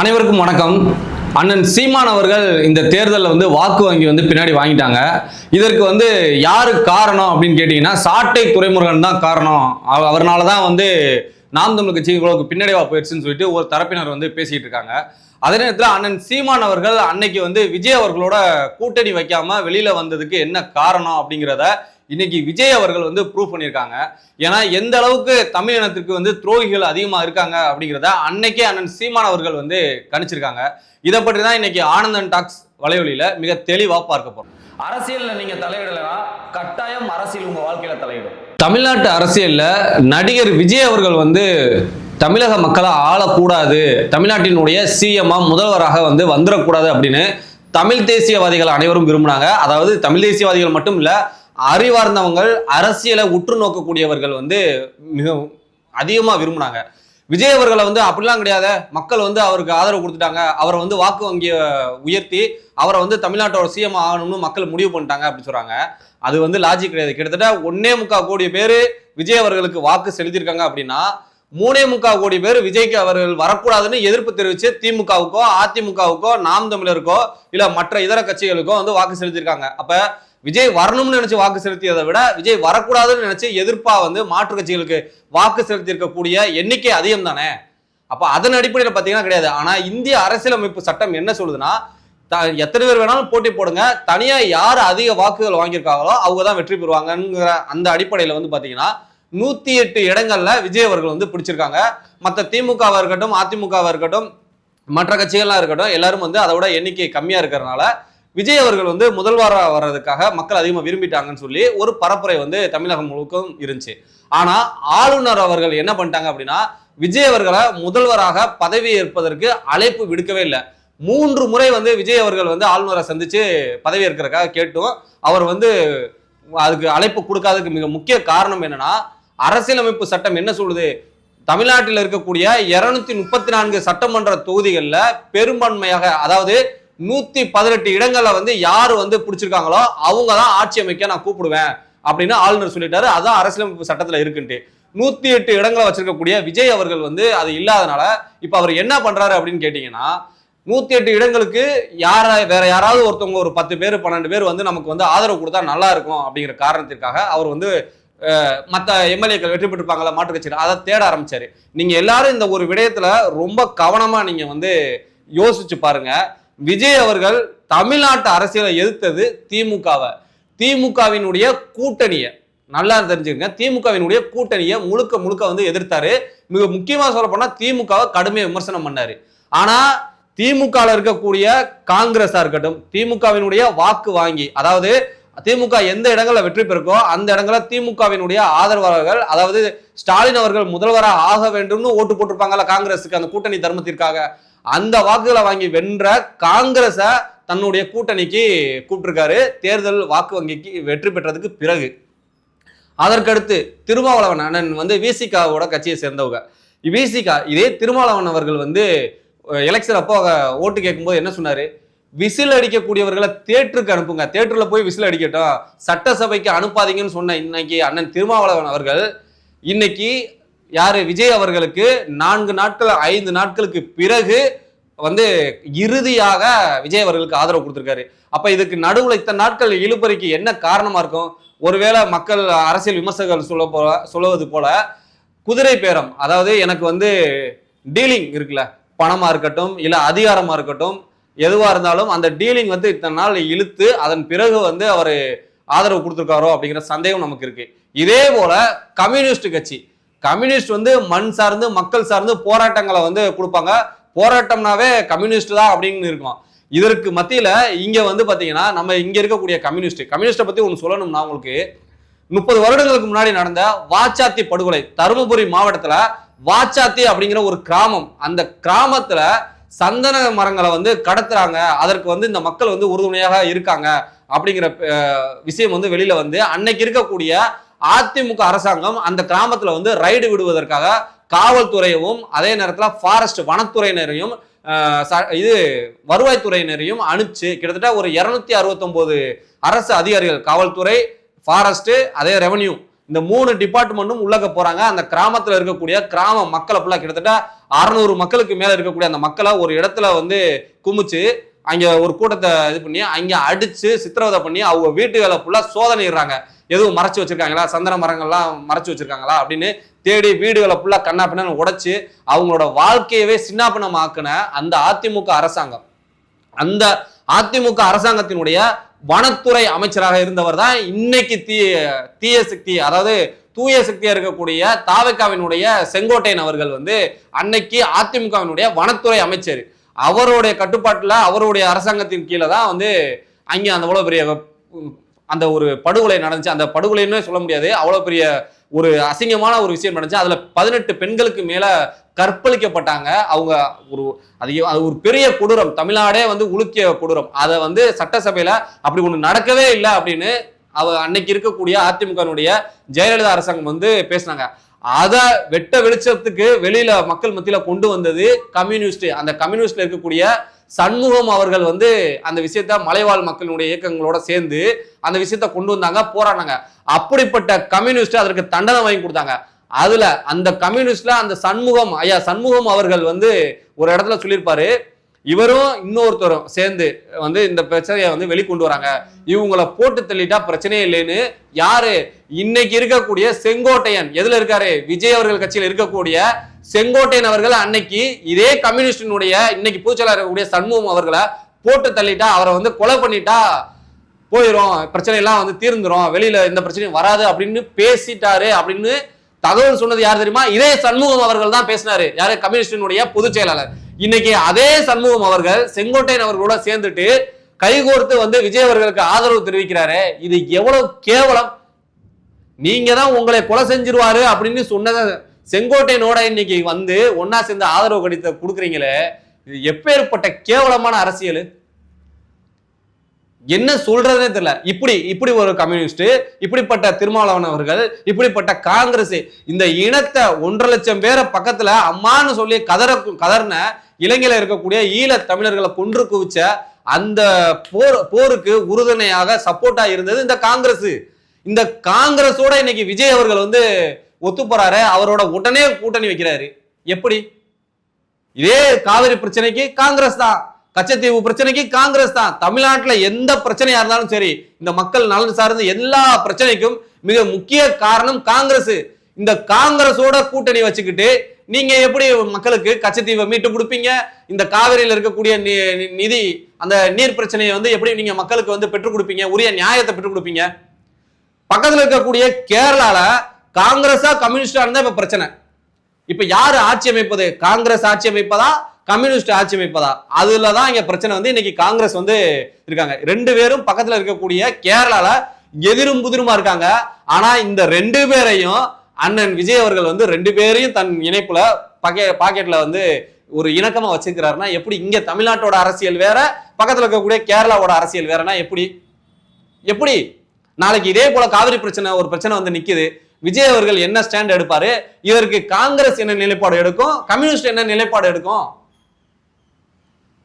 அனைவருக்கும் வணக்கம். அண்ணன் சீமான் அவர்கள் இந்த தேர்தலில் வாக்கு வங்கி பின்னாடி வாங்கிட்டாங்க. இதற்கு யாரு காரணம் அப்படின்னு கேட்டீங்கன்னா சாட்டை துரைமுருகன் தான் காரணம். அவர்னால தான் நாம் தமிழ் கட்சி இவ்வளவுக்கு பின்னடைவா போயிடுச்சுன்னு சொல்லிட்டு ஒரு தரப்பினர் பேசிட்டு இருக்காங்க. அதே நேரத்தில் அண்ணன் சீமான் அவர்கள் அன்னைக்கு விஜய் அவர்களோட கூட்டணி வைக்காம வெளியில வந்ததுக்கு என்ன காரணம் அப்படிங்கிறத இன்னைக்கு விஜய் அவர்கள் ப்ரூவ் பண்ணியிருக்காங்க. ஏன்னா எந்த அளவுக்கு தமிழ் இனத்திற்கு துரோகிகள் அதிகமா இருக்காங்க அப்படிங்கிறத அன்னைக்கே அண்ணன் சீமான் அவர்கள் கணிச்சிருக்காங்க. இதை பற்றி தான் இன்னைக்கு ஆனந்தன் டாக்ஸ் வலைவலியில மிக தெளிவா பார்க்க போறோம். அரசியல்ல நீங்க தலையிடலனா கட்டாயம் அரசியல் உங்க வாழ்க்கையில தலையிடும். தமிழ்நாட்டு அரசியல்ல நடிகர் விஜய் அவர்கள் தமிழக மக்களை ஆளக்கூடாது, தமிழ்நாட்டினுடைய சிஎம்மா முதல்வராக வந்துடக்கூடாது அப்படின்னு தமிழ் தேசியவாதிகள் அனைவரும் விரும்பினாங்க. அதாவது தமிழ் தேசியவாதிகள் மட்டும் இல்ல, அறிவார்ந்தவங்கள், அரசியலை உற்று நோக்கக்கூடியவர்கள் மிக அதிகமா விரும்பினாங்க. விஜய் அவர்களை அப்படிலாம் கிடையாது, மக்கள் அவருக்கு ஆதரவு கொடுத்துட்டாங்க, அவரை வாக்கு வங்கியை உயர்த்தி அவரை தமிழ்நாட்டோட சிஎம் ஆகணும்னு மக்கள் முடிவு பண்ணிட்டாங்க அப்படின்னு சொல்றாங்க. அது லாஜிக் கிடையாது. கிட்டத்தட்ட 1.25 கோடி பேர் விஜய் அவர்களுக்கு வாக்கு செலுத்தியிருக்காங்க அப்படின்னா 3.25 கோடி பேர் விஜய்க்கு அவர்கள் வரக்கூடாதுன்னு எதிர்ப்பு தெரிவிச்சு திமுகவுக்கோ அதிமுகவுக்கோ நாம் தமிழருக்கோ இல்ல மற்ற இதர கட்சிகளுக்கோ வாக்கு செலுத்தியிருக்காங்க. அப்ப விஜய் வரணும்னு நினைச்சு வாக்கு செலுத்தியதை விட விஜய் வரக்கூடாதுன்னு நினைச்சு எதிர்ப்பா மாற்று கட்சிகளுக்கு வாக்கு செலுத்தி இருக்கக்கூடிய எண்ணிக்கை அதிகம் தானே. அப்ப அதன் அடிப்படையில் பாத்தீங்கன்னா கிடையாது. ஆனா இந்திய அரசியலமைப்பு சட்டம் என்ன சொல்லுதுன்னா, எத்தனை பேர் வேணாலும் போட்டி போடுங்க, தனியா யார் அதிக வாக்குகள் வாங்கியிருக்காங்களோ அவங்க தான் வெற்றி பெறுவாங்கிற அந்த அடிப்படையில பாத்தீங்கன்னா 108 இடங்கள்ல விஜய் அவர்கள் பிடிச்சிருக்காங்க. மற்ற திமுகவா இருக்கட்டும் அதிமுகவா இருக்கட்டும் மற்ற கட்சிகள்லாம் இருக்கட்டும் எல்லாரும் அதோட எண்ணிக்கை கம்மியா இருக்கிறதுனால விஜய் அவர்கள் முதல்வராக வர்றதுக்காக மக்கள் அதிகமாக விரும்பிட்டாங்கன்னு சொல்லி ஒரு பரப்புரை தமிழகம் முழுக்கும் இருந்துச்சு. ஆனா ஆளுநர் அவர்கள் என்ன பண்ணிட்டாங்க அப்படின்னா, விஜய் அவர்களை முதல்வராக பதவி ஏற்பதற்கு அழைப்பு விடுக்கவே இல்லை. 3 முறை விஜய் அவர்கள் ஆளுநரை சந்திச்சு பதவி ஏற்கிறதுக்காக கேட்டும் அவர் அதுக்கு அழைப்பு கொடுக்காததுக்கு மிக முக்கிய காரணம் என்னன்னா, அரசியலமைப்பு சட்டம் என்ன சொல்லுது, தமிழ்நாட்டில் இருக்கக்கூடிய 234 சட்டமன்ற தொகுதிகள்ல பெரும்பான்மையாக, அதாவது 118 இடங்கள்ல யாரு பிடிச்சிருக்காங்களோ அவங்க தான் ஆட்சி அமைக்க நான் கூப்பிடுவேன் அப்படின்னு ஆளுநர் சொல்லிட்டாரு. அதான் அரசியலமைப்பு சட்டத்துல இருக்குன்ட்டு 108 இடங்களை வச்சிருக்கக்கூடிய விஜய் அவர்கள் அது இல்லாதனால இப்ப அவர் என்ன பண்றாரு அப்படின்னு கேட்டீங்கன்னா, 108 இடங்களுக்கு வேற யாராவது ஒருத்தவங்க ஒரு 10 பேர் 12 பேர் நமக்கு ஆதரவு கொடுத்தா நல்லா இருக்கும் அப்படிங்கிற காரணத்திற்காக அவர் மற்ற எம்எல்ஏக்கள் வெற்றி பெற்றிருப்பாங்களா மாற்று கட்சியில் அதை தேட ஆரம்பிச்சாரு. நீங்க எல்லாரும் இந்த ஒரு விடயத்துல ரொம்ப கவனமா நீங்க யோசிச்சு பாருங்க. விஜய் அவர்கள் தமிழ்நாட்டு அரசியலை எதிர்த்தது திமுகவை, திமுகவினுடைய கூட்டணியை நல்லா தெரிஞ்சுக்கங்க, திமுகவினுடைய கூட்டணியை முழுக்க முழுக்க எதிர்த்தாரு. மிக முக்கியமா சொல்ல போனா திமுகவை கடுமையாக விமர்சனம் பண்ணாரு. ஆனா திமுக இருக்கக்கூடிய காங்கிரஸா இருக்கட்டும், திமுகவினுடைய வாக்கு வாங்கி, அதாவது திமுக எந்த இடங்கள்ல வெற்றி பெருக்கோ அந்த இடங்கள திமுகவினுடைய ஆதரவாளர்கள், அதாவது ஸ்டாலின் அவர்கள் முதல்வராக ஆக வேண்டும்னு ஓட்டு போட்டிருப்பாங்கல்ல காங்கிரஸுக்கு, அந்த கூட்டணி தர்மத்திற்காக, அந்த வாக்குகளை வாங்கி வென்ற காங்கிரஸ தன்னுடைய கூட்டணிக்கு கூப்பிட்டிருக்காரு தேர்தல் வாக்கு வங்கிக்கு வெற்றி பெற்றதுக்கு பிறகு. அதற்கடுத்து திருமாவளவன் அண்ணன் விசிகாவோட கட்சியை சேர்ந்தவங்க. விசிகா இதே திருமாவளவன் அவர்கள் எலெக்ஷன் அப்போ ஓட்டு கேட்கும்போது என்ன சொன்னாரு, விசில் அடிக்கக்கூடியவர்களை தேட்டருக்கு அனுப்புங்க, தேட்டர்ல போய் விசில் அடிக்கட்டும், சட்டசபைக்கு அனுப்பாதீங்கன்னு சொன்ன இன்னைக்கு அண்ணன் திருமாவளவன் அவர்கள் இன்னைக்கு யாரு விஜய் அவர்களுக்கு 4 நாட்கள் 5 நாட்களுக்கு பிறகு இறுதியாக விஜய் அவர்களுக்கு ஆதரவு கொடுத்திருக்காரு. அப்ப இதுக்கு நடுவுல இத்தனை நாட்கள் இழுபறிக்கு என்ன காரணமா இருக்கும்? ஒருவேளை மக்கள் அரசியல் விமர்சகர்கள் சொல்லுவது போல குதிரை பேரம், அதாவது எனக்கு டீலிங் இருக்குல்ல, பணமா இருக்கட்டும் இல்ல அதிகாரமா இருக்கட்டும், எதுவா இருந்தாலும் அந்த டீலிங் இத்தனை நாள் இழுத்து அதன் பிறகு அவர் ஆதரவு கொடுத்திருக்காரோ அப்படிங்கிற சந்தேகம் நமக்கு இருக்கு. இதே போல கம்யூனிஸ்ட் கட்சி, கம்யூனிஸ்ட் மண் சார்ந்து மக்கள் சார்ந்து போராட்டங்களை கொடுப்பாங்க. போராட்டம்னாவே கம்யூனிஸ்ட் தான் அப்படின்னு இருக்கும். இதற்கு மத்தியில இங்க பாத்தீங்கன்னா நம்ம இங்க இருக்கக்கூடிய கம்யூனிஸ்ட பத்தி ஒண்ணு சொல்லணும்னா, உங்களுக்கு 30 வருடங்களுக்கு முன்னாடி நடந்த வாச்சாத்தி படுகொலை, தருமபுரி மாவட்டத்துல வாச்சாத்தி அப்படிங்கிற ஒரு கிராமம், அந்த கிராமத்துல சந்தன மரங்களை கடத்துறாங்க, அதற்கு இந்த மக்கள் உறுதுணையாக இருக்காங்க அப்படிங்கிற விஷயம் வெளியில அன்னைக்கு இருக்கக்கூடிய அதிமுக அரசாங்கம் அந்த கிராமத்துல ரைடு விடுவதற்காக காவல்துறையவும் அதே நேரத்தில் ஃபாரஸ்ட் வனத்துறையினரையும் இது வருவாய்த்துறையினரையும் அனுப்பிச்சு கிட்டத்தட்ட ஒரு 269 அரசு அதிகாரிகள், காவல்துறை, ஃபாரஸ்ட், அதே ரெவன்யூ இந்த 3 டிபார்ட்மெண்ட்டும் உள்ளக்க போறாங்க. அந்த கிராமத்துல இருக்கக்கூடிய கிராம மக்களை ஃபுல்லா கிட்டத்தட்ட 600 மக்களுக்கு மேல இருக்கக்கூடிய அந்த மக்களை ஒரு இடத்துல வந்து குமிச்சு அங்க ஒரு கூட்டத்தை இது பண்ணி அங்க அடிச்சு சித்திரவதை பண்ணி அவங்க வீட்டுகளை ஃபுல்லா சோதனைடுறாங்க. எதுவும் மறைச்சு வச்சிருக்காங்களா, சந்தன மரங்கள்லாம் மறைச்சு வச்சிருக்காங்களா அப்படின்னு தேடி வீடுகளை ஃபுல்லா கண்ணா பின்னு உடைச்சு அவங்களோட வாழ்க்கையவே சின்னாபின்னமாக்குன அந்த அதிமுக அரசாங்கம், அந்த அதிமுக அரசாங்கத்தினுடைய வனத்துறை அமைச்சராக இருந்தவர் தான் இன்னைக்கு தீய சக்தி, அதாவது தூய சக்தியா இருக்கக்கூடிய தாவேகாவினுடைய செங்கோட்டையன் அவர்கள் வந்து அன்னைக்கு அதிமுகவினுடைய வனத்துறை அமைச்சர். அவருடைய கட்டுப்பாட்டுல அவருடைய அரசாங்கத்தின் கீழே தான் வந்து அங்கே அந்த அவ்வளவு பெரிய அந்த ஒரு படுகொலை நடந்துச்சு. அந்த படுகொலைன்னு சொல்ல முடியாது, அவ்வளவு பெரிய ஒரு அசிங்கமான ஒரு விஷயம் நடந்துச்சு. அதுல 18 பெண்களுக்கு மேல கற்பழிக்கப்பட்டாங்க. அவங்க அது ஒரு பெரிய கொடூரம், தமிழ்நாடே வந்து உலுக்கிய கொடூரம். அதை வந்து சட்டசபையில அப்படி ஒண்ணு நடக்கவே இல்லை அப்படின்னு அன்னைக்கு இருக்கக்கூடிய அதிமுகனுடைய ஜெயலலிதா அரசாங்கம் வந்து பேசினாங்க. அதை வெட்ட வெளிச்சத்துக்கு வெளியில மக்கள் மத்தியில கொண்டு வந்தது கம்யூனிஸ்ட். அந்த கம்யூனிஸ்ட்ல இருக்கக்கூடிய சண்முகம் அவர்கள் வந்து அந்த விஷயத்த மலைவாழ் மக்களுடைய இயக்கங்களோட சேர்ந்து அந்த விஷயத்த கொண்டு வந்தாங்க, போராடினாங்க. அப்படிப்பட்ட கம்யூனிஸ்ட் அதற்கு தண்டனை வாங்கி கொடுத்தாங்க. அதுல அந்த கம்யூனிஸ்ட்ல அந்த சண்முகம் அவர்கள் வந்து ஒரு இடத்துல சொல்லியிருப்பாரு, இவரும் இன்னொருத்தரும் சேர்ந்து வந்து இந்த பிரச்சனையை வந்து வெளிக்கொண்டு வராங்க, இவங்களை போட்டு தள்ளிட்டா பிரச்சனையே இல்லைன்னு. யாரு இன்னைக்கு இருக்கக்கூடிய செங்கோட்டையன் எதுல இருக்காரு, விஜய் அவர்கள் கட்சியில் இருக்கக்கூடிய செங்கோட்டையன் அவர்கள் அன்னைக்கு இதே கம்யூனிஸ்டினுடைய இன்னைக்கு பூச்சலா இருக்கக்கூடிய சண்முகம் அவர்களை போட்டு தள்ளிட்டா, அவரை வந்து கொலை பண்ணிட்டா போயிடும், பிரச்சனை எல்லாம் வந்து தீர்ந்துரும், வெளியில இந்த பிரச்சனையும் வராது அப்படின்னு பேசிட்டாரு அப்படின்னு தகவல் சொன்னது யார் தெரியுமா? இதே சண்முகம் அவர்கள் தான் பேசினாரு. யாரு? கம்யூனிஸ்டினுடைய பொதுச் செயலாளர். இன்னைக்கு அதே சண்முகம் அவர்கள் செங்கோட்டையன் அவர்களோட சேர்ந்துட்டு கைகோர்த்து வந்து விஜய் அவர்களுக்கு ஆதரவு தெரிவிக்கிறாரு. இது எவ்வளவு கேவலம்! நீங்க தான் உங்களை கொலை செஞ்சிருவாரு அப்படின்னு சொன்னத செங்கோட்டையனோட இன்னைக்கு வந்து ஒன்னா சேர்ந்து ஆதரவு கடிதத்தை கொடுக்குறீங்களே, இது எப்பேற்பட்ட கேவலமான அரசியல்! என்ன சொல்றதே தெரியல. இப்படி ஒரு கம்யூனிஸ்ட், இப்படிப்பட்ட திருமாவளவன் அவர்கள், இப்படிப்பட்ட காங்கிரஸ், இந்த இனத்தை 1.5 லட்சம் பேரை பக்கத்துல அம்மான்னு சொல்லி கதர்ன இலங்கையில இருக்கக்கூடிய ஈழ தமிழர்களை கொன்று குவிச்ச அந்த போருக்கு உறுதுணையாக சப்போர்ட்டா இருந்தது இந்த காங்கிரஸ். இந்த காங்கிரஸோட இன்னைக்கு விஜய் அவர்கள் வந்து ஒத்து போறாரு, அவரோட உடனே கூட்டணி வைக்கிறாரு. எப்படி? இதே காவிரி பிரச்சனைக்கு காங்கிரஸ் தான், கச்சத்தீவு பிரச்சனைக்கு காங்கிரஸ் தான். தமிழ்நாட்டில் எந்த பிரச்சனையா இருந்தாலும் சரி, இந்த மக்கள் நலன் சார்ந்த எல்லா பிரச்சனைக்கும் மிக முக்கிய காரணம் காங்கிரஸ். இந்த காங்கிரஸோட கூட்டணி வச்சுக்கிட்டு நீங்க எப்படி மக்களுக்கு கச்சத்தீவை மீட்டு கொடுப்பீங்க? இந்த காவிரியில் இருக்கக்கூடிய நிதி, அந்த நீர் பிரச்சனையை வந்து எப்படி நீங்க மக்களுக்கு வந்து பெற்றுக் கொடுப்பீங்க? உரிய நியாயத்தை பெற்றுக் கொடுப்பீங்க? பக்கத்துல இருக்கக்கூடிய கேரளால காங்கிரஸா கம்யூனிஸ்டா இருந்தா இப்ப பிரச்சனை. இப்ப யாரு ஆட்சி அமைப்பது? காங்கிரஸ் ஆட்சி அமைப்பதா, கம்யூனிஸ்ட் ஆட்சி அமைப்பதா? அதுலதான் இங்க பிரச்சனை வந்து இன்னைக்கு காங்கிரஸ் வந்து இருக்காங்க. 2 பேரும் பக்கத்துல இருக்கக்கூடிய கேரளால எதிரும் புதிருமா இருக்காங்க. ஆனா இந்த 2 பேரையும் அண்ணன் விஜய் அவர்கள் வந்து 2 பேரையும் தன் இணைப்புல பாக்கெட்ல வந்து ஒரு இணக்கமா வச்சிருக்கிறாருன்னா எப்படி? இங்க தமிழ்நாட்டோட அரசியல் வேற, பக்கத்துல இருக்கக்கூடிய கேரளாவோட அரசியல் வேறனா எப்படி? நாளைக்கு இதே போல காவிரி ஒரு பிரச்சனை வந்து நிக்குது, விஜய் அவர்கள் என்ன ஸ்டாண்ட் எடுப்பாரு? இதற்கு காங்கிரஸ் என்ன நிலைப்பாடு எடுக்கும், கம்யூனிஸ்ட் என்ன நிலைப்பாடு எடுக்கும்?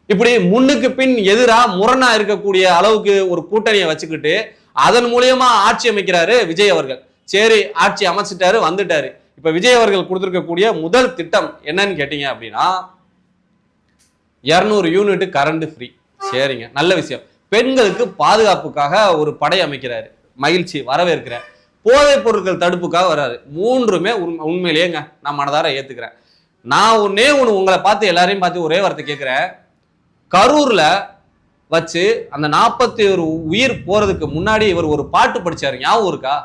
இப்படி முன்னுக்கு பின் எதிரா முரணா இருக்கக்கூடிய அளவுக்கு ஒரு கூட்டணியை வச்சுக்கிட்டு அதன் மூலியமா ஆட்சி அமைக்கிறாரு விஜய் அவர்கள். சரி, ஆட்சி அமைச்சிட்டாரு, வந்துட்டாரு. இப்ப விஜய் அவர்கள் கொடுத்திருக்கக்கூடிய முதல் திட்டம் என்னன்னு கேட்டீங்க அப்படின்னா 200 யூனிட் கரண்ட் ஃப்ரீ. சரிங்க, நல்ல விஷயம். பெண்களுக்கு பாதுகாப்புக்காக ஒரு படை அமைக்கிறாரு, மகிழ்ச்சி, வரவேற்கிறேன். போதைப் பொருட்கள் தடுப்புக்காக வராது. 3மே உண்மையிலேயேங்க நான் மனதார ஏத்துக்கிறேன். நான் ஒண்ணு உங்களை பார்த்து எல்லாரையும் பார்த்து ஒரே வார்த்தை கேட்கிறேன். கரூர்ல வச்சு அந்த 41 உயிர் போறதுக்கு முன்னாடி இவர் ஒரு பாட்டு படிச்சாரு, ஞாபகம் இருக்கா?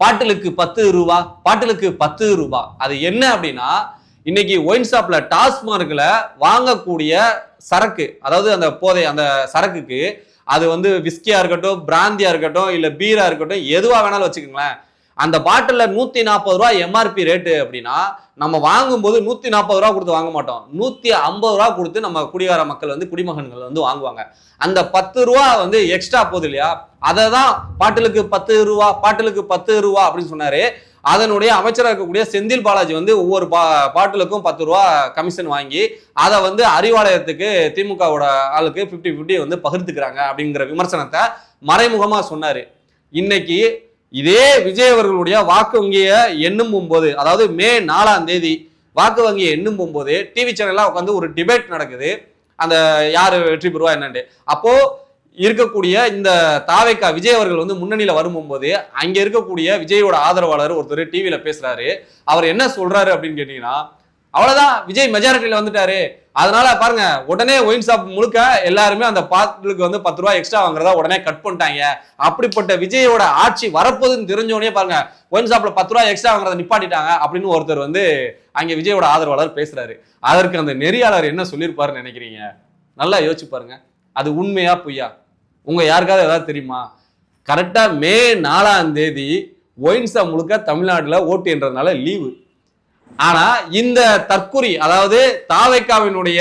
பாட்டிலுக்கு 10 ரூபா, பாட்டிலுக்கு 10 ரூபா. அது என்ன அப்படின்னா, இன்னைக்கு ஒயின் ஷாப்ல டாஸ்மார்க்ல வாங்கக்கூடிய சரக்கு, அதாவது அந்த சரக்குக்கு அது வந்து விஸ்கியா இருக்கட்டும், பிராந்தியா இருக்கட்டும், இல்ல பீரா இருக்கட்டும், எதுவா வேணாலும் வச்சுக்கோங்களேன், அந்த பாட்டில் 140 ரூபா எம்ஆர்பி ரேட்டு அப்படின்னா நம்ம வாங்கும்போது 140 ரூபா கொடுத்து வாங்க மாட்டோம், 150 ரூபா கொடுத்து நம்ம குடிகார மக்கள் வந்து குடிமகன்கள் வந்து வாங்குவாங்க. அந்த 10 ரூபா வந்து எக்ஸ்ட்ரா போகுது இல்லையா, அதை தான் பாட்டிலுக்கு 10 ரூபா, பாட்டிலுக்கு 10 ரூபா அப்படின்னு சொன்னாரு. அதனுடைய அமைச்சராக இருக்கக்கூடிய செந்தில் பாலாஜி வந்து ஒவ்வொரு பாட்டிலுக்கும் 10 ரூபா கமிஷன் வாங்கி அதை வந்து அறிவாலயத்துக்கு திமுகவோட ஆளுக்கு 50-50 வந்து பகிர்ந்துக்கிறாங்க அப்படிங்கிற விமர்சனத்தை மறைமுகமா சொன்னாரு. இன்னைக்கு இதே விஜய் அவர்களுடைய வாக்கு வங்கியை எண்ணும் போது, அதாவது மே 4ஆம் தேதி வாக்கு வங்கியை எண்ணும் போகும்போது டிவி சேனல்லாம் உட்காந்து ஒரு டிபேட் நடக்குது, அந்த யாரு வெற்றி பெறுவா என்னன்னு. அப்போ இருக்கக்கூடிய இந்த தாவேக்கா விஜய் அவர்கள் வந்து முன்னணியில வரும்போது அங்க இருக்கக்கூடிய விஜயோட ஆதரவாளர் ஒருத்தர் டிவியில பேசுறாரு. அவர் என்ன சொல்றாரு அப்படின்னு கேட்டீங்கன்னா, அவ்வளவுதான் விஜய் மெஜாரிட்டியில வந்துட்டாரு, அதனால பாருங்க உடனே ஒயின் ஷாப் முழுக்க எல்லாருமே அந்த பாட்டுக்கு வந்து 10 ரூபாய் எக்ஸ்ட்ரா வாங்குறதா உடனே கட் பண்ணிட்டாங்க. அப்படிப்பட்ட விஜயோட ஆட்சி வரப்போகுதுன்னு தெரிஞ்சோடனே பாருங்க ஒயின் ஷாப்ல 10 ரூபாய் எக்ஸ்ட்ரா வாங்குறத நிப்பாட்டிட்டாங்க அப்படின்னு ஒருத்தர் வந்து அங்க விஜயோட ஆதரவாளர் பேசுறாரு. அதற்கு அந்த நெறியாளர் என்ன சொல்லியிருப்பாருன்னு நினைக்கிறீங்க? நல்லா யோசிச்சு பாருங்க. அது உண்மையா பொய்யா? உங்க யாருக்காவது ஏதாவது தெரியுமா? கரெக்டா மே 4ஆம் தேதி ஒயின் ஷாப் முழுக்க தமிழ்நாட்டுல ஓட்டு என்றதுனால லீவு. ஆனா இந்த தற்குறி, அதாவது தாவேக்காவினுடைய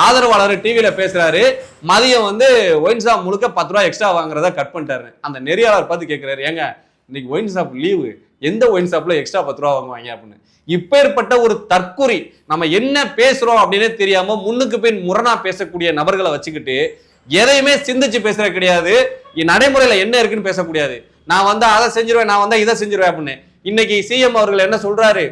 ஆதரவாளர் டிவியில பேசுறாரு, மதியம் வந்து ஒயின் ஷாப் முழுக்க 10 ரூபாய் எக்ஸ்ட்ரா வாங்குறத கட் பண்ணிட்டாரு. அந்த நெறியாளர் பார்த்து கேட்கிறாரு, ஏங்க இன்னைக்கு ஒயின் ஷாப் லீவு, எந்த ஒயின் ஷாப்ல எக்ஸ்ட்ரா 10 ரூபா வாங்குவாங்க அப்படின்னு. இப்பேற்பட்ட ஒரு தற்குறி, நம்ம என்ன பேசுறோம் அப்படின்னு தெரியாம முன்னுக்கு பின் முரணா பேசக்கூடிய நபர்களை வச்சுக்கிட்டு எதையுமே சிந்திச்சு பேசுறது கிடையாது, நடைமுறையில என்ன இருக்குன்னு பேசக்கூடாது. நான் வந்து அதை செஞ்சிருவேன், நான் வந்து இதை செஞ்சிருவேன் அப்படின்னு. இன்னைக்கு சிஎம் அவர்கள் என்ன சொல்றாரு,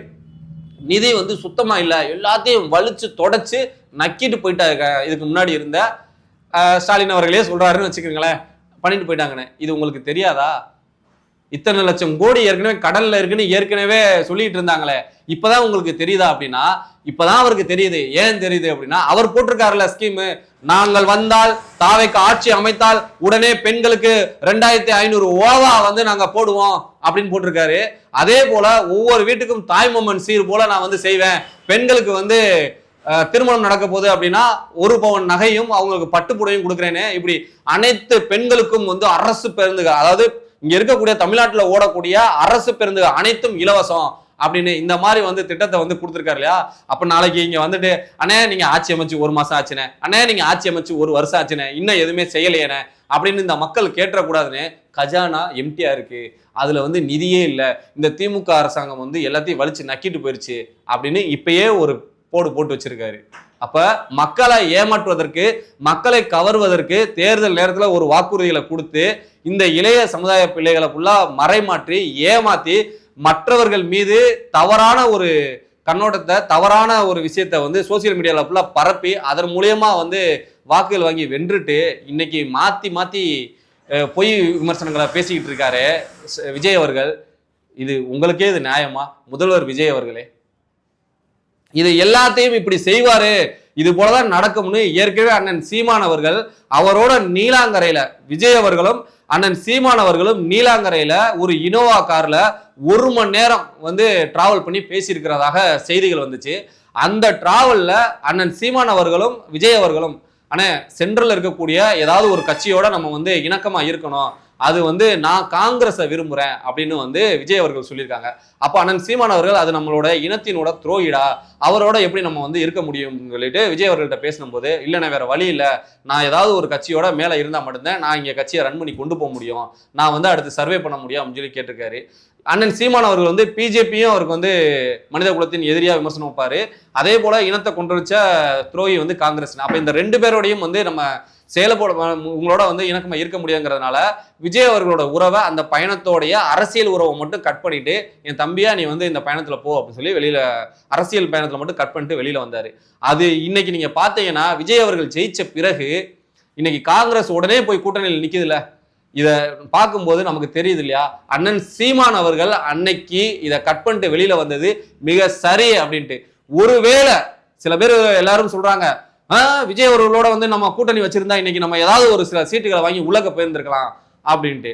நிதி வந்து சுத்தமா இல்ல, எல்லாத்தையும் வலிச்சு தொடச்சு நக்கிட்டு போயிட்டாங்க. இதுக்கு முன்னாடி இருந்த ஸ்டாலின் அவர்களே சொல்றாருன்னு வச்சுக்கோங்களேன், பண்ணிட்டு போயிட்டாங்கன்னு. இது உங்களுக்கு தெரியாதா? இத்தனை லட்சம் கோடி ஏற்கனவே கடல்ல இருக்குன்னு ஏற்கனவே சொல்லிட்டு இருந்தாங்களே, இப்பதான் உங்களுக்கு தெரியுதா அப்படின்னா, இப்பதான் அவருக்கு தெரியுது. ஏன் தெரியுது அப்படின்னா, அவர் போட்டிருக்காருல ஸ்கீம், நாங்கள் வந்தால் தாவைக்கு ஆட்சி அமைத்தால் உடனே பெண்களுக்கு 2500 ஓவா வந்து நாங்க போடுவோம் அப்படின்னு போட்டிருக்காரு. அதே போல ஒவ்வொரு வீட்டுக்கும் தாய்மாமன் சீர் போல நான் வந்து செய்வேன், பெண்களுக்கு வந்து திருமணம் நடக்க போகுது அப்படின்னா 1 பவுன் நகையும் அவங்களுக்கு பட்டுப்புடையும் கொடுக்குறேன்னு, இப்படி அனைத்து பெண்களுக்கும் வந்து அரசு பேருந்துகள், அதாவது இங்க இருக்கக்கூடிய தமிழ்நாட்டுல ஓடக்கூடிய அரசு பேருந்துகள் அனைத்தும் இலவசம் அப்படின்னு இந்த மாதிரி வந்து திட்டத்தை வந்து கொடுத்துருக்காரு இல்லையா. அப்ப நாளைக்கு இங்க வந்துட்டு, அண்ணே நீங்க ஆட்சி அமைச்சு 1 மாசம் ஆச்சுனே, அண்ணே நீங்க ஆட்சி அமைச்சு 1 வருஷம் ஆச்சுனே, இன்னும் எதுவுமே செய்யலையேனே அப்படின்னு இந்த மக்கள் கேட்டக்கூடாதுன்னு கஜானா எம்டியா இருக்கு, அதுல வந்து நிதியே இல்லை, இந்த திமுக அரசாங்கம் வந்து எல்லாத்தையும் வலிச்சு நக்கிட்டு போயிருச்சு அப்படின்னு இப்பயே ஒரு போட்டு வச்சிருக்காரு. அப்ப மக்களை ஏமாற்றுவதற்கு, மக்களை கவர்வதற்கு தேர்தல் நேரத்தில் ஒரு வாக்குறுதிகளை கொடுத்து இந்த இளைய சமுதாய பிள்ளைகளை ஃபுல்லா மறைமாற்றி ஏமாத்தி மற்றவர்கள் மீது தவறான ஒரு கண்ணோட்டத்தை, தவறான ஒரு விஷயத்தை வந்து சோசியல் மீடியால ஃபுல்லா பரப்பி அதன் மூலியமா வந்து வாக்குகள் வாங்கி வென்றுட்டு இன்னைக்கு மாத்தி பொய் விமர்சனங்களை பேசிக்கிட்டு இருக்காரு விஜய் அவர்கள். இது உங்களுக்கே இது நியாயமா? முதல்வர் விஜய் அவர்களே இது எல்லாத்தையும் இப்படி செய்வாரு, இது போலதான் நடக்கும்னு ஏற்கனவே அண்ணன் சீமான் அவர்கள் அவரோட நீலாங்கரையில, விஜய் அவர்களும் அண்ணன் சீமான் அவர்களும் நீலாங்கரையில ஒரு இனோவா கார்ல 1 மணி நேரம் வந்து டிராவல் பண்ணி பேசியிருக்கிறதாக செய்திகள் வந்துச்சு. அந்த டிராவல்ல அண்ணன் சீமான் அவர்களும் விஜய் அவர்களும், அண்ணே சென்ட்ரல் இருக்கக்கூடிய ஏதாவது ஒரு கட்சியோட நம்ம வந்து இணக்கமா இருக்கணும், அது வந்து நான் காங்கிரஸை விரும்புறேன் அப்படின்னு வந்து விஜய் அவர்கள் சொல்லியிருக்காங்க. அப்ப அண்ணன் சீமான் அவர்கள் அது நம்மளோட இனத்தினோட துரோகிடா, அவரோட எப்படி நம்ம வந்து இருக்க முடியும் சொல்லிட்டு விஜய் அவர்கள்ட்ட பேசும்போது, இல்லைன்னா வேற வழி இல்லை, நான் ஏதாவது ஒரு கட்சியோட மேல இருந்தா மட்டும்தான் நான் இங்க கட்சியை ரன் பண்ணி கொண்டு போக முடியும், நான் வந்து அடுத்து சர்வே பண்ண முடியும் அப்படின்னு சொல்லி கேட்டிருக்காரு. அண்ணன் சீமான் அவர்கள் வந்து பிஜேபியும் அவருக்கு வந்து மனித குலத்தின் எதிரியா விமர்சனம் வைப்பாரு, அதே போல இனத்தை கொண்டு வச்ச துரோகி வந்து காங்கிரஸ். அப்ப இந்த 2 பேரோடையும் வந்து நம்ம செயல்பட உங்களோட வந்து இணக்கமா இருக்க முடியுங்கிறதுனால விஜய் அவர்களோட உறவை, அந்த பயணத்தோடைய அரசியல் உறவை மட்டும் கட் பண்ணிட்டு, என் தம்பியா நீ வந்து இந்த பயணத்துல போ அப்படின்னு சொல்லி வெளியில அரசியல் பயணத்துல மட்டும் கட் பண்ணிட்டு வெளியில வந்தாரு. அது இன்னைக்கு நீங்க பாத்தீங்கன்னா விஜய் அவர்கள் ஜெயிச்ச பிறகு இன்னைக்கு காங்கிரஸ் உடனே போய் கூட்டணியில் நிக்குதுல்ல, இதை பார்க்கும்போது நமக்கு தெரியுது இல்லையா, அண்ணன் சீமான் அவர்கள் அன்னைக்கு இதை கட் பண்ணிட்டு வெளியில வந்தது மிக சரி அப்படின்ட்டு. ஒருவேளை சில பேர் எல்லாரும் சொல்றாங்க, விஜய் அவர்களோட வந்து நம்ம கூட்டணி வச்சிருந்தா இன்னைக்கு நம்ம ஏதாவது ஒரு சில சீட்டுகளை வாங்கி உலக போயிருந்திருக்கலாம் அப்படின்ட்டு.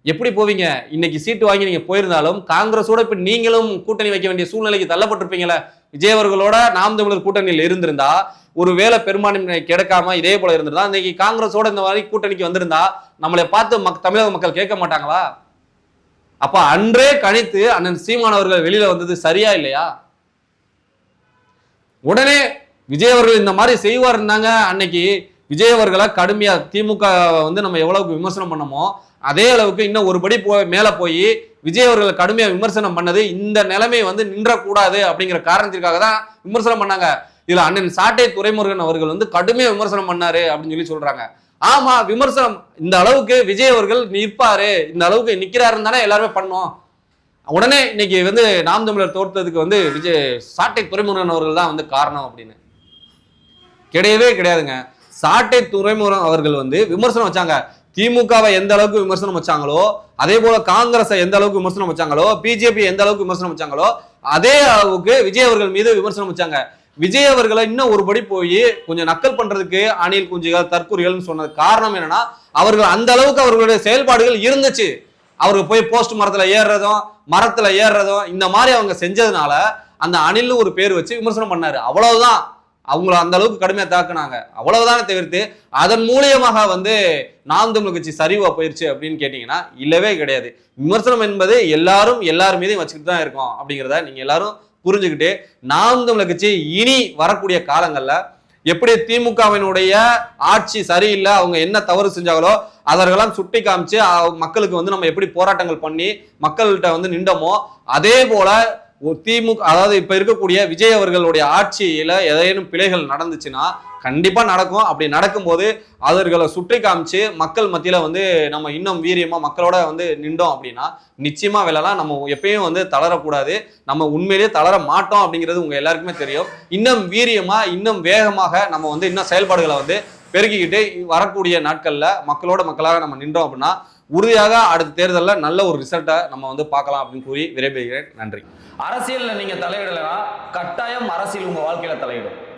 எப்படி போவீங்க? இன்னைக்கு சீட்டு வாங்கி நீங்க போயிருந்தாலும் காங்கிரஸோட இப்ப நீங்களும் கூட்டணி வைக்க வேண்டிய சூழ்நிலைக்கு தள்ளப்பட்டிருப்பீங்களே. விஜய் அவர்களோட நாம் தமிழர் கூட்டணியில் இருந்திருந்தா, ஒரு வேளை பெரும்பான்மை கிடைக்காம இதே போல இருந்திருந்தா, இன்னைக்கு காங்கிரஸோட இந்த மாதிரி கூட்டணிக்கு வந்திருந்தா நம்மளை பார்த்து தமிழக மக்கள் கேட்க மாட்டாங்களா? அப்ப அன்றே கணித்து அண்ணன் சீமான் அவர்கள் வெளியில வந்தது சரியா இல்லையா? உடனே விஜய் அவர்கள் இந்த மாதிரி செய்வார் இருந்தாங்க. அன்னைக்கு விஜய் அவர்களை கடுமையா திமுக வந்து நம்ம எவ்வளவுக்கு விமர்சனம் பண்ணமோ அதே அளவுக்கு இன்னும் ஒருபடி மேல போய் விஜய் அவர்களை கடுமையா விமர்சனம் பண்ணது, இந்த நிலைமை வந்து நின்றக்கூடாது அப்படிங்கிற காரணத்திற்காக தான் விமர்சனம் பண்ணாங்க. இதுல அண்ணன் சாட்டை துரைமுருகன் அவர்கள் வந்து கடுமையா விமர்சனம் பண்ணாரு அப்படின்னு சொல்லி சொல்றாங்க. ஆமா, விமர்சனம் இந்த அளவுக்கு விஜய் அவர்கள் நிற்பாரு, இந்த அளவுக்கு நிக்கிறாருன்னு தானே எல்லாருமே பண்ணோம். உடனே இன்னைக்கு வந்து நாம் தமிழர் தோற்றதுக்கு வந்து விஜய் சாட்டை துரைமுருகன் அவர்கள் தான் வந்து காரணம் அப்படின்னு கிடையவே கிடையாதுங்க. சாட்டை துரைமுருகன் அவர்கள் வந்து விமர்சனம் வச்சாங்க. திமுகவை எந்த அளவுக்கு விமர்சனம் வச்சாங்களோ, அதே போல காங்கிரஸை எந்த அளவுக்கு விமர்சனம் வச்சாங்களோ, பிஜேபி எந்த அளவுக்கு விமர்சனம் வச்சாங்களோ, அதே அளவுக்கு விஜய் அவர்கள் மீது விமர்சனம் வச்சாங்க. விஜய் அவர்களை இன்னும் ஒருபடி போய் கொஞ்சம் நக்கல் பண்றதுக்கு அணில் குஞ்சுகள் தற்கூறிகள் சொன்னது காரணம் என்னன்னா, அவர்கள் அந்த அளவுக்கு அவர்களுடைய செயல்பாடுகள் இருந்துச்சு. அவருக்கு போய் போஸ்ட் மரத்துல ஏறுறதும் இந்த மாதிரி அவங்க செஞ்சதுனால அந்த அணில் ஒரு பேர் வச்சு விமர்சனம் பண்ணாரு. அவ்வளவுதான். அவங்கள அந்த அளவுக்கு கடுமையா தாக்குனாங்க. அவ்வளவுதானே தவிர்த்து அதன் மூலியமாக வந்து நாம் தமிழர் கட்சி சரிவா போயிருச்சு அப்படின்னு கேட்டீங்கன்னா இல்லவே கிடையாது. விமர்சனம் என்பது எல்லாரும் மீதையும் வச்சுக்கிட்டு தான் இருக்கோம் அப்படிங்கிறத நீங்க எல்லாரும் புரிஞ்சுக்கிட்டு, நாம் தமிழர் கட்சி இனி வரக்கூடிய காலங்கள்ல எப்படி திமுகவினுடைய ஆட்சி சரியில்லை, அவங்க என்ன தவறு செஞ்சாங்களோ அதற்கெல்லாம் சுட்டி காமிச்சு மக்களுக்கு வந்து நம்ம எப்படி போராட்டங்கள் பண்ணி மக்கள்கிட்ட வந்து நின்றோமோ, அதே போல திமுக அதாவது இப்ப இருக்கக்கூடிய விஜய் அவர்களுடைய ஆட்சியில ஏதேனும் பிழைகள் நடந்துச்சுன்னா கண்டிப்பா நடக்கும். அப்படி நடக்கும்போது அவர்களை சுற்றி காமிச்சு மக்கள் மத்தியில வந்து நம்ம இன்னும் வீரியமா மக்களோட வந்து நின்றோம் அப்படின்னா நிச்சயமா வெல்லலாம். நம்ம எப்பயும் வந்து தளரக்கூடாது. நம்ம உண்மையிலேயே தளர மாட்டோம் அப்படிங்கிறது உங்க எல்லாருக்குமே தெரியும். இன்னும் வீரியமா இன்னும் வேகமாக நம்ம வந்து இன்னும் செயல்பாடுகளை வந்து பெருக்கிக்கிட்டு வரக்கூடிய நாட்கள்ல மக்களாக நம்ம நின்றோம் அப்படின்னா உறுதியாக அடுத்த தேர்தலில் நல்ல ஒரு ரிசல்ட்டை நம்ம வந்து பார்க்கலாம் அப்படின்னு கூறி விரைவுகிறேன். நன்றி. அரசியல்ல நீங்க தலையிடலைன்னா கட்டாயம் அரசியல் உங்க வாழ்க்கையில தலையிடும்.